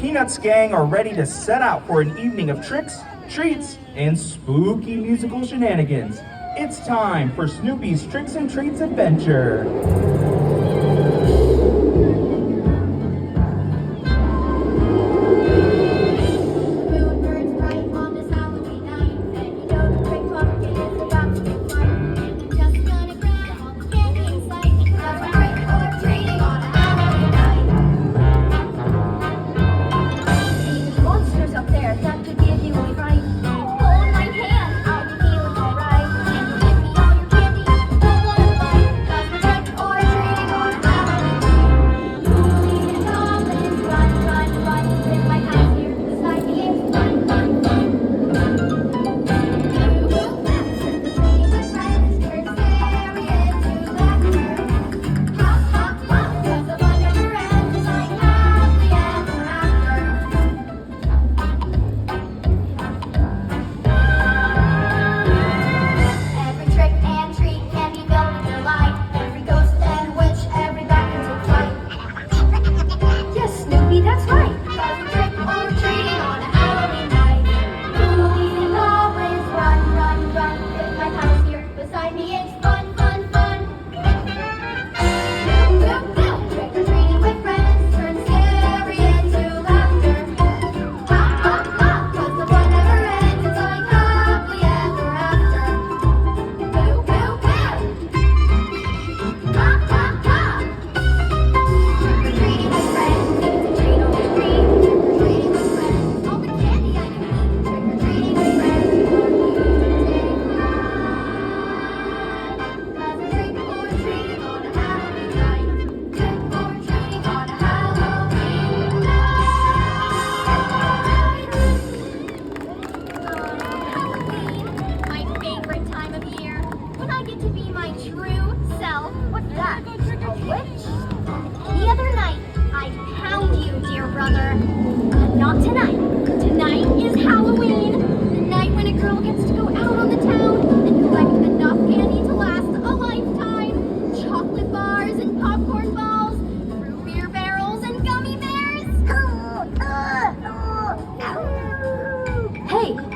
Peanuts gang are ready to set out for an evening of tricks, treats, and spooky musical shenanigans. It's time for Snoopy's Tricks and Treats Adventure.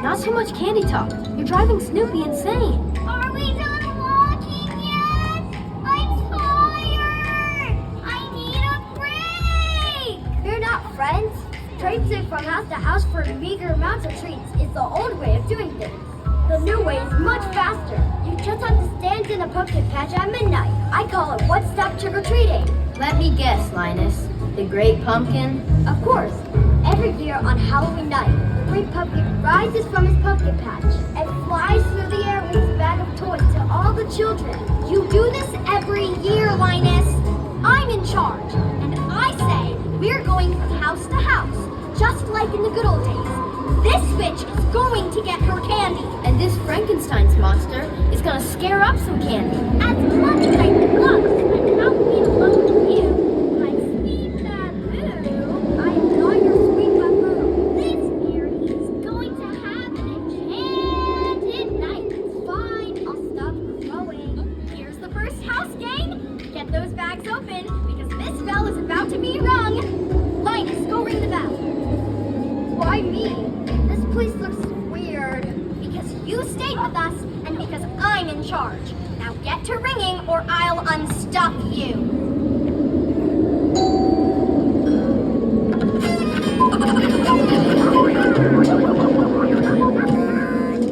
Not so much candy talk. You're driving Snoopy insane. Are we done walking yet? I'm tired. I need a break. We're not friends. Traipsing from house to house for meager amounts of treats is the old way of doing things. The new way is much faster. You just have to stand in a pumpkin patch at midnight. I call it one-stop trick-or-treating. Let me guess, Linus. The Great Pumpkin? Of course. Every year on Halloween night, the Great Pumpkin rises from his pumpkin patch and flies through the air with his bag of toys to all the children. You do this every year, Linus. I'm in charge, and I say we're going from house to house, just like in the good old days. This witch is going to get her candy. And this Frankenstein's monster is gonna scare up some candy. As much as I would love to spend Halloween alone with you, my sweet Babu, I am not your sweet Babu. this year he's going to have an enchanted night. It's fine. I'll stop growing. Here's the first house, gang. Get those bags open, because this bell is about to be rung. Linus, go ring the bell. Why me? This place looks weird. Because you stayed with us, and because I'm in charge. Now get to ringing, or I'll unstuff you.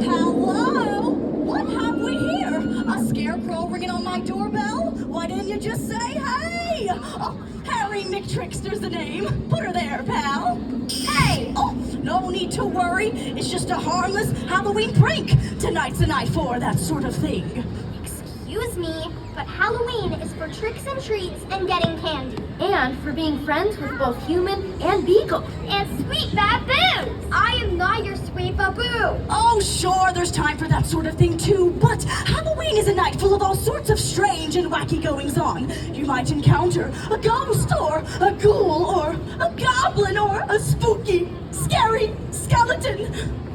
Hello? What have we here? A scarecrow ringing on my doorbell? Why didn't you just say hey? Oh, Harry McTrickster's the name. Put her there, pal. Hey! Oh, no need to worry. It's just a harmless Halloween prank. Tonight's the night for that sort of thing. Excuse me, but Halloween is for tricks and treats and getting candy. And for being friends with both human and beagle. And sweet baboons! I am not your sweet Babu. Oh, sure, there's time for that sort of thing too, but Halloween is a night full of all sorts of strange and wacky goings-on. You might encounter a ghost, or a ghoul, or a goblin, or a spooky, scary skeleton.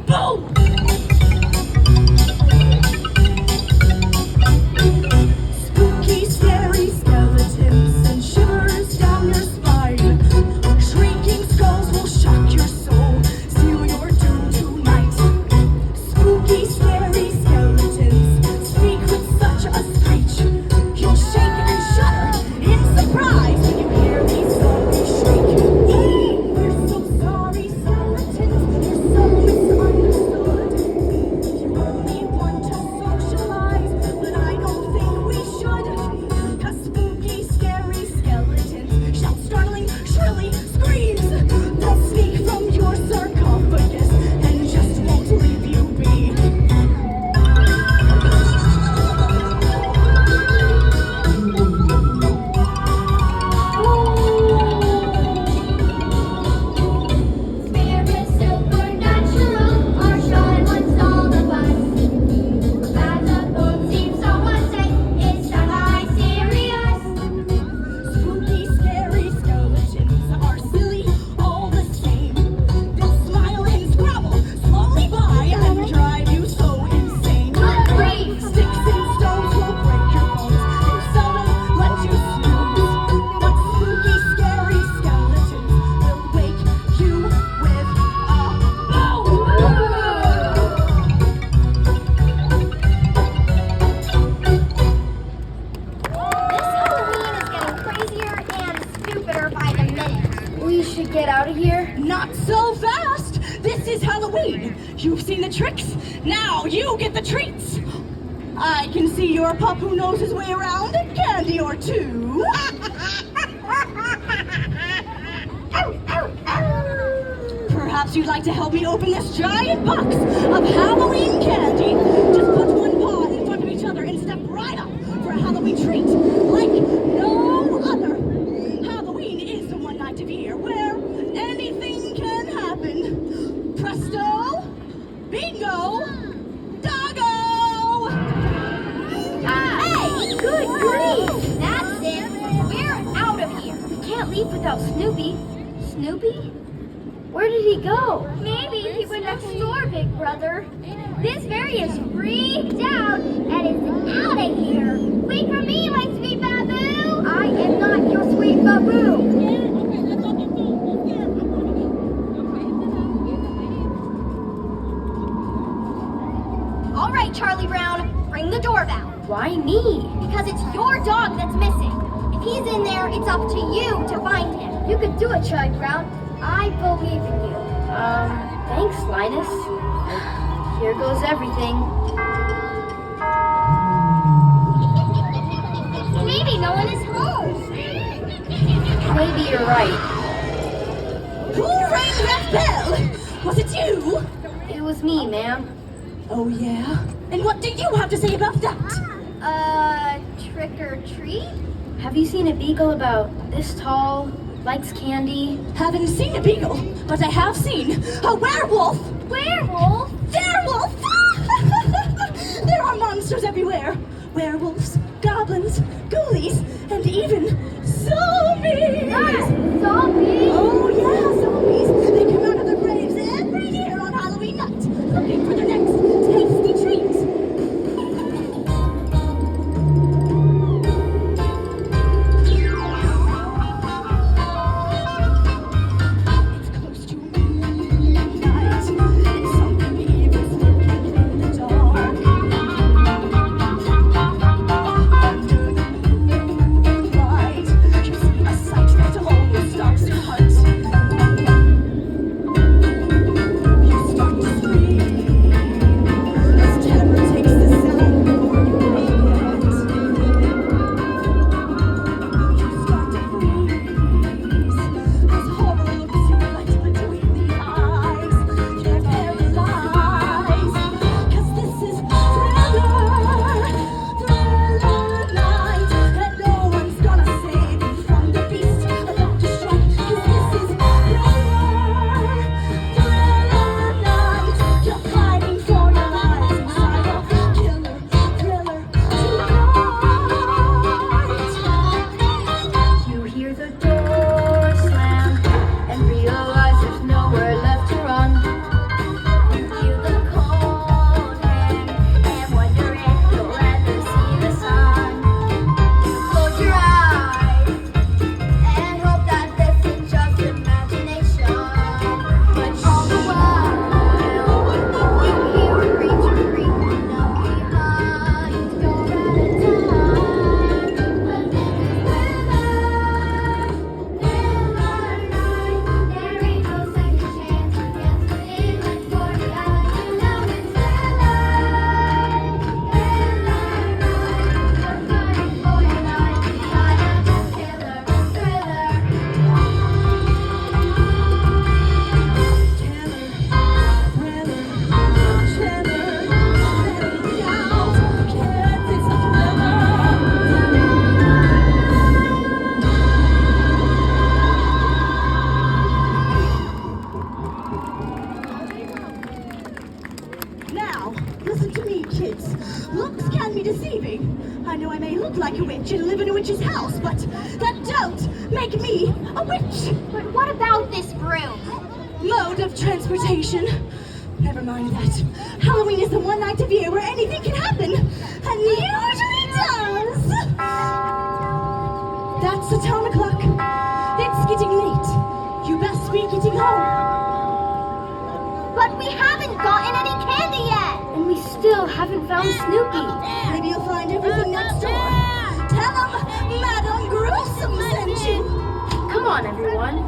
Boom! Spooky, scary skeletons and shivers down your spine. Shrieking skulls will shock we should get out of here? Not so fast! This is Halloween! You've seen the tricks, now you get the treats! I can see you're a pup who knows his way around a candy or two. Perhaps you'd like to help me open this giant box of Halloween candy. Just put one paw in front of each other and step right up for a Halloween treat like no other. Halloween is the one night of year where anything can happen. Presto, bingo, doggo! Hey, good grief! That's it. We're out of here. We can't leave without Snoopy. Snoopy? Where did he go? Maybe he went next door, big brother. This fairy is freaked out and is out of here. Wait for me, my sweet baboo. I am not your sweet baboo. All right, Charlie Brown, ring the doorbell. Why me? Because it's your dog that's missing. If he's in there, it's up to you to find him. You can do it, Charlie Brown. I believe in you. Thanks, Linus. Here goes everything. Maybe no one is home. Maybe you're right. Who rang that bell? Was it you? It was me, ma'am. Oh yeah? And what do you have to say about that? Trick or treat? Have you seen a beagle about this tall, likes candy? Haven't seen a beagle, but I have seen a werewolf! Werewolf? Werewolf! There are monsters everywhere. Werewolves, goblins, ghoulies, and even zombies! Zombies? Oh yeah, zombies! They come out of their graves every year on Halloween night, looking for their next tasty treat. It's close to midnight, and something evil's lurking in the dark. Under the moonlight, you see a sight that always starts to hurt. You start to scream as terror takes the sound before you know it. You start to freeze as horror looks you right between the eyes. You're paralyzed, 'cause this is Thriller night, and no one's gonna save you from the beast about to strike. 'Cause this is Thriller night. You're fighting for your lives inside a killer thriller tonight. You hear the door slam and realize there's nowhere left to run. You feel the cold hand and wonder if you'll ever see the sun. You close your eyes and hope that this is just imagination. But all the while, you hear a creature creeping up behind. You're out of time, but this is Thriller night. There ain't no second chance. Yes, it is for the eye. You know it's Thriller night. You're fighting for your life inside a killer thriller. Now, listen to me, kids. Looks can be deceiving. I know I may look like a witch and live in a witch's house, but that don't make me a witch. But what about this broom? Mode of transportation. Never mind that. Halloween is the one night of year where anything can happen, and usually does. That's the town clock. It's getting late. You best be getting home. But we haven't gotten any candy yet. And we still haven't found Snoopy. Maybe you'll find everything next door. Tell them Madame Gruesome sent you. Come on, everyone.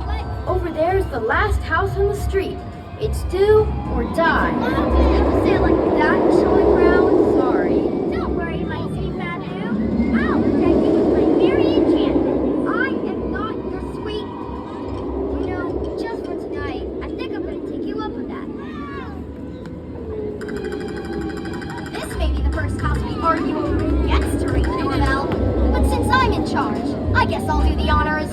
Over there's the last house on the street. It's do or die. People say it like that, showing ground. Sorry. Don't worry, my sweet Babu. I'll protect you with my very enchantment. I am not your sweet. You know, just for tonight, I think I'm going to take you up on that. This may be the first house we argue over who gets to ring the doorbell. But since I'm in charge, I guess I'll do the honors.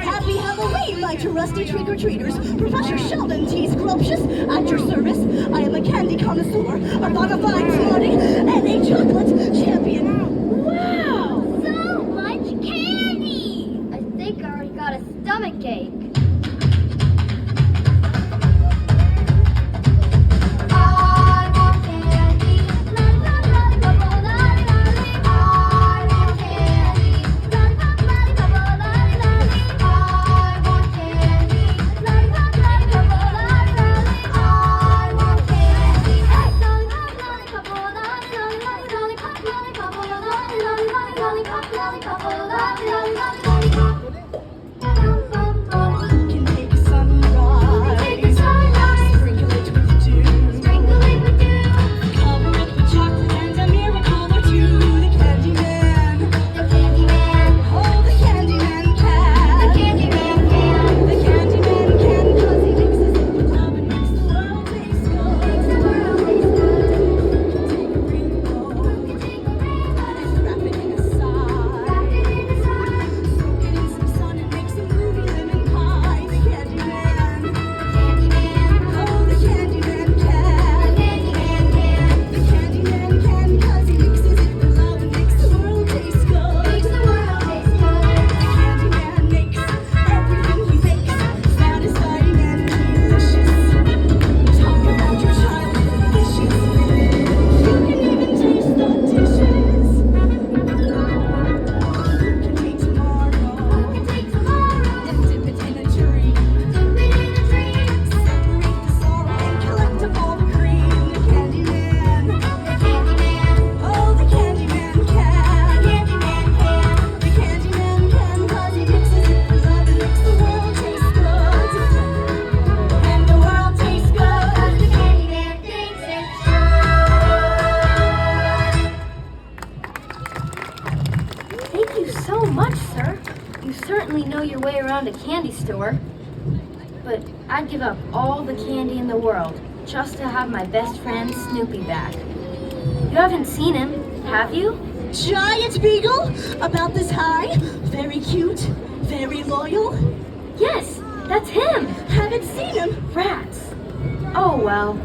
Happy Halloween, my trusty trick-or-treaters. Professor Sheldon T. Scrumptious, at your service. I am a candy connoisseur, a bona fide smarty, and a chocolate champion. Wow! So much candy! I think I already got a stomach ache. I want candy. Lollipop, lollipop, oh, lolly, lolly. I want candy. Lollipop, lollipop, oh, lolly, lolly. I want candy. Lollipop, lollipop, oh, lolly, lolly. I want candy. Hey! Lollipop, lollipop, oh, lolly, lolly, lolly. Lollipop, lollipop, oh, lolly, lolly, lolly. Lollipop, lollipop, oh, lolly, lolly, lolly. Lollipop. Can take a sunrise. Take a sunrise. Sprinkle it with dew. Sprinkle it with dew. Cover it with chocolate and a miracle or two. The Candyman. The Candyman. Oh, the Candyman The can. Candyman can. The Candyman can, 'cause he mixes it with love and makes the world taste good. Makes the world taste good. Take a rainbow Can take a rainbow. and wrap it in a sigh. Wrap it in a sigh. Soak it in some sun and make some groovy lemon pie. The Candyman. The Candyman. Oh, the Candyman The can. Candyman can. The Candyman can, 'cause he mixes it with love and makes the world taste good. Makes the world taste good. Candyman makes everything he makes satisfying and delicious. Talk about your childhood wishes. You can even taste the dishes. You can take tomorrow Can take tomorrow. and dip it in a tree. Dip it in a tree. Separate the sorrow and collect up all the cream. The Candyman. The Candyman. Oh, the Candyman The can. Candyman can. The Candyman can, 'cause he mixes it with love and makes the world taste good. And the world tastes good. 'Cause the Candyman thinks it should. Thank you so much, sir. You certainly know your way around a candy store. But I'd give up all the candy in the world just to have my best friend Snoopy back. You haven't seen him, have you? Giant beagle, about this high, very cute, very loyal. Yes, that's him. Haven't seen him. Rats. Oh well,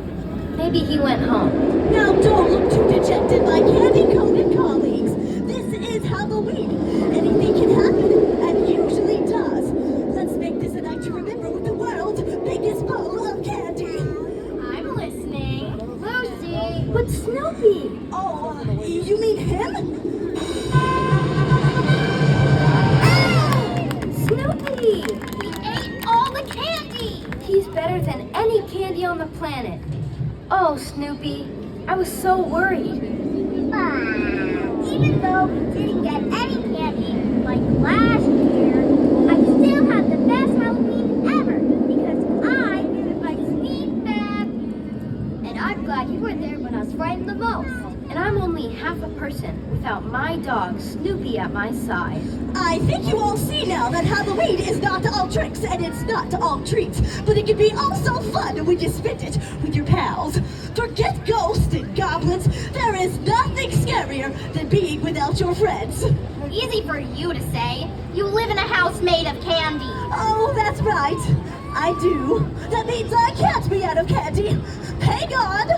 maybe he went home. Now don't look too dejected, my candy-coated colleagues. This is Halloween. Anything can happen, and usually does. Let's make this a night to remember with the world's biggest bowl of candy. I'm listening. Lucy. But Snoopy! Oh, you mean him? Snoopy! He ate all the candy. He's better than any candy on the planet. Oh, Snoopy, I was so worried. Even though we didn't get any candy like last year, I still had the best Halloween ever because I did my sweet bag. And I'm glad you were there when I was frightened the most. And I'm only half a person without my dog Snoopy at my side. I think you all see now that Halloween is not all tricks and it's not all treats, but it can be all so fun when you spend it with your pals. Forget ghosts and goblins. There is nothing scarier than being without your friends. Easy for you to say. You live in a house made of candy. Oh, that's right. I do. That means I can't be out of candy. Hang on.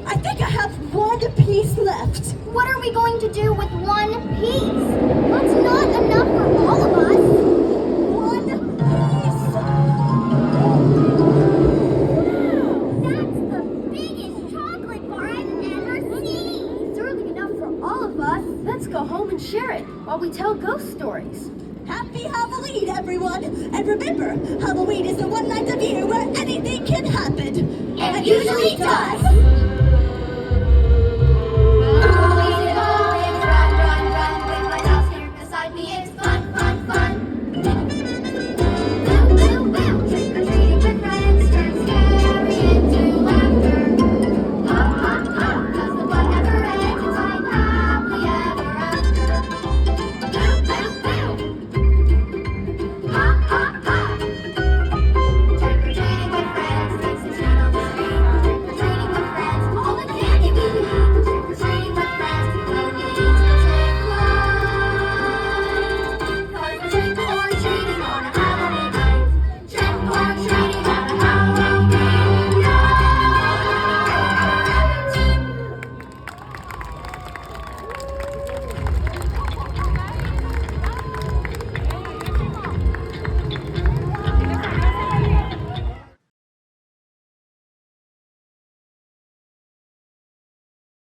I think I have one piece left. What are we going to do with one piece? That's not enough for all of us. One piece. That's the biggest chocolate bar I've ever seen. Certainly enough for all of trick-or-treat, everyone. And remember, Halloween is the one night of year where anything can happen. It usually does.